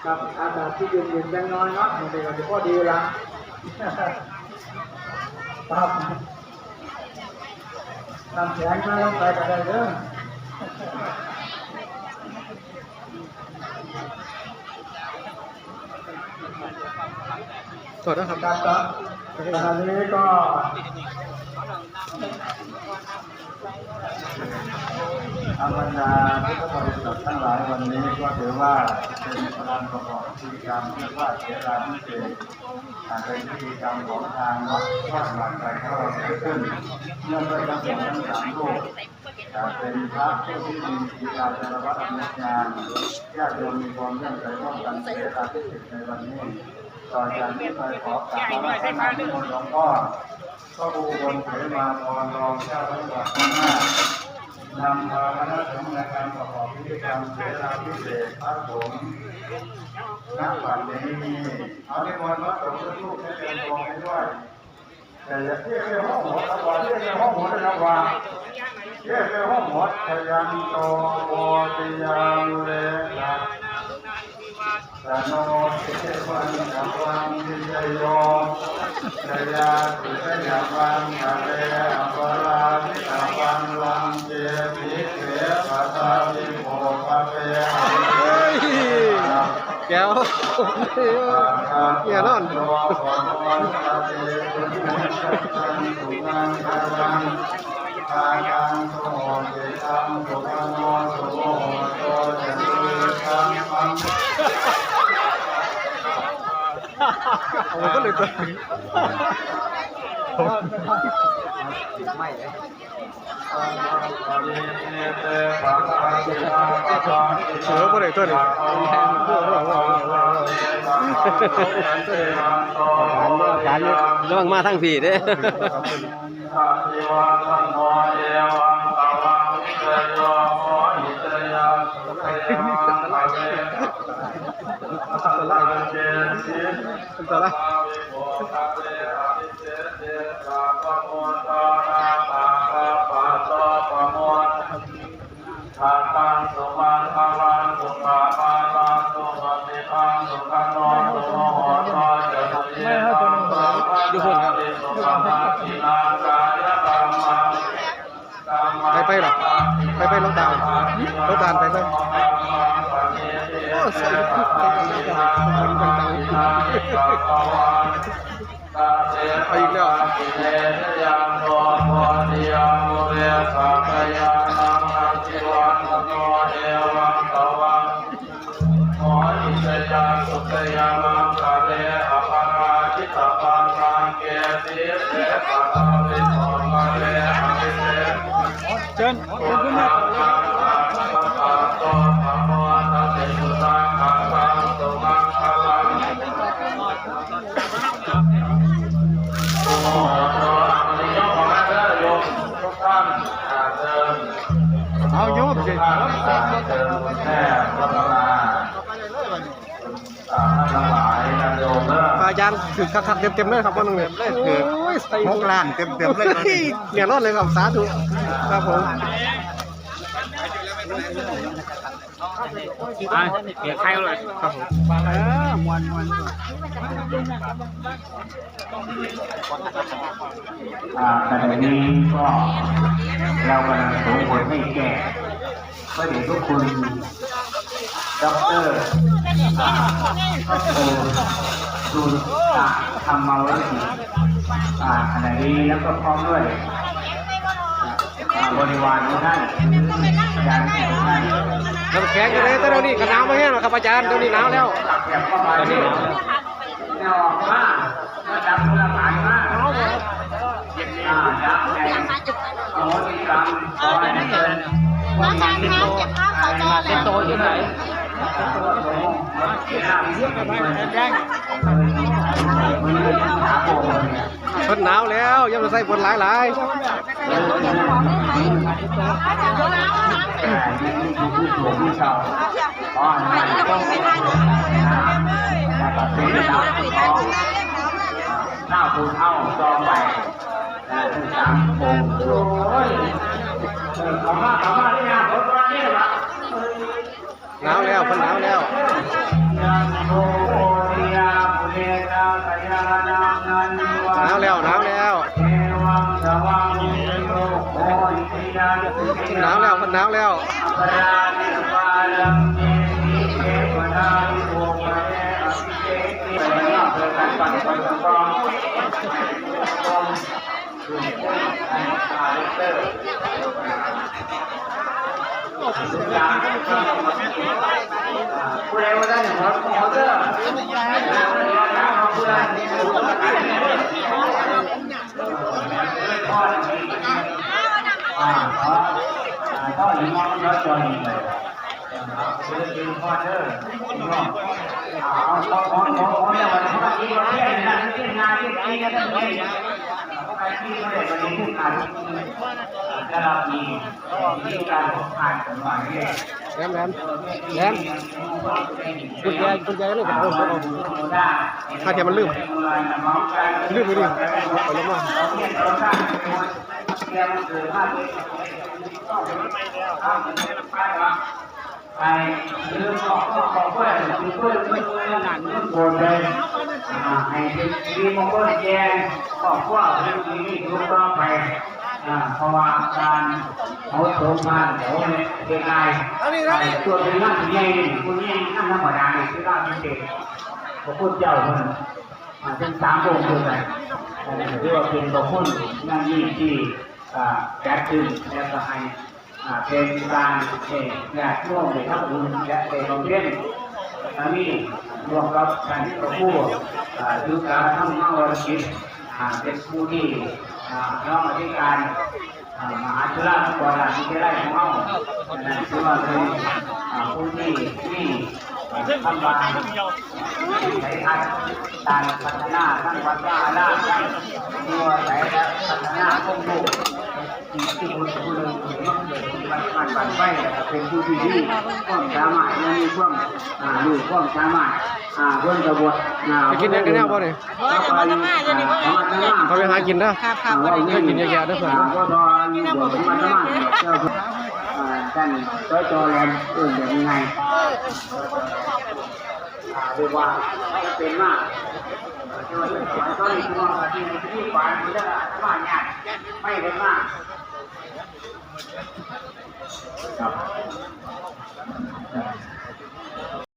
กับอากาศที่เย็นๆยังน้อยเนาะมันเป็นอะไรก็ดีละครับทำแขนมาลงไปก็ได้เด้อสวัสดีครับตอนนี้ก็บรรดาผู้บริสุทธิ์ทั้งหลายวันนี้ก็ถือว่าเป็นการประกอบพิธีกรรมเรียกว่าเสราพิเศษเป็นพิธีกรรมของทางวัดวัดหลักใจของเราเกิดขึ้นเนื่องด้วยทั้งสองทั้งสามรูปเป็นพระผู้ที่มีกิจการในวัดอนุญาตญาติโยมมีความเลื่อมใสร่วมกันเสราพิเศษในวันนี้ต่อจากนี้ไปขอกราบนมัสการหลวงพ่อพระอุบลเขมาพรรองเจ้าจังหวัดข้างหน้านำมาคณะสงฆ์ในการประกอบพิธีกรรมเสราพิเศษพระสงฆ์ณบัดนี้เอาในวันพระสงฆ์ทุกๆให้เป็นกองให้ด้วยแต่อย่าเที่ยวในห้องหมดระวังเที่ยวในห้องหมดระวังเที่ยวในห้องหมดพยัญโตโมติยังเลนะสนโนติเทวันกัมวังวิจโยชยาติเทวันกะเลอภรามิตวันลังเจติเขปัตตาวิโภคเปแก้วอย่านอนทานังโสติตังสุขโนสุโหโตจะลือธรรมังเอาก็เลยตัวไม่เลยเสือก็เลยตัวนี้การระวังมาทั้งผีเด้ตัวละทาตังสุมังคลังสุขะมาลังสุปฏิปังสุขันโนสุโมโหโตจะตุเยตังสัมภัตตาริสุขมาทินากายกรรมังไปหรอไปลงตาลงตาไปโอ้ใส่ทุกคนไปอีกแล้วยังโตโพธิยามุเรสัพยานังอาจิวันโนเอวังตวังโมหิตยาสุตยามังคะเลอภราชิตปังมังเกติเสปัตตาวิโภคะเลอภิเษกเชิญขึ้นมาเอาโยมสิแม่พระนาทั้งหลายนะโยมอาจารย์คือคักเต็มเลยครับว่านึงเลยคือ6 ล้านเต็มเลยเนี่ยรอดเลยครับสาธุครับผมเกียร์ใครเลยครับผมขณะนี้ก็เรากำลังสมบทให้แก่พระเดชพระคุณด็อกเตอร์ดูธรรมวสิขณะนี้แล้วก็พร้อมด้วยบริวารของท่านอาจารย์ของท่านน้ำแข็งอยู่เลยแต่เดี๋ยวนี้หนาวมาแห้งแล้วครับอาจารย์เดี๋ยวนี้หนาวแล้วตอนนี้แนวออกมาจับคนละหมายมาจับแข่งโอ้ยกรรมขอให้เกินอาจารย์คะเก็บภาพขอจอหน่อย โตอยู่ไหนฝนหนาวแล้วยังจะใส่ฝนหลายอาจารย์ผู้ชาวอ๋อต้องไปทานหน้าปูเท่าจอไป3 องค์โอ้ยเอามาที่งานรถร้านนี่หรอหนาวแล้วฝนหนาวแล้ว หนาวแล้วมันหนาวแล้วผู้ใดว่าได้หนึ่งร้อยขอเด้อพ่อหญิงมองย้อนจอยเลยคือพ่อเด้อเอาเนี่ยวันนี้ที่เราเที่ยงนะเที่ยงงานเที่ยงปีกันทั้งปีใครที่ไม่ได้ไปดูงานจะรับมีการผ่านกันมาเนี่ย แหลมคุณยายเลยเอาถ้าแกมันลืมไปดิไปลงมาไปเรื่องของเพื่อนคือเพื่อนโกรธเลยให้มีมงคลแย่ของพวกเรื่องนี้ถูกต้องไปเพราะว่าการเอาโสมานโสมเป็นไงตัวเป็นนั่นใหญ่คุณนี่นั่นธรรมดาคือร่างพิเศษพระพุทธเจ้ามันเป็น3 องค์เลยเรียกว่าเป็นพระพุทธนั่นนี่ที่แก่ขึ้นแล้วก็ให้เป็นการญาติโยมในทัพบุญและในโรงเรียนนี้รวมกับการที่เราพูดดูการทำงานวรกิจเป็นผู้ที่น้องอธิการมหาจุฬาลงกรณวิทยาลัยของเราถือว่าเป็นผู้ที่ทำงานในการพัฒนาทั้งวัฒนธรรมด้วยและพัฒนาองค์ลูกที่ผู้เรียนมันไปเป็นผู้ที่ดีความสามารถมีความรู้ความสามารถคนกระบวนไปกินยังกันแน่บ่เนี่ยเขาไปหากินนะเขากินเยอะแยะด้วยเพื่อนท่านจอแลนอื่นแบบยังไงเรียกว่าเป็นมากตอนนี้คือว่าที่ฝ่ายมันจะว่าง่ายไม่เป็นมากครับ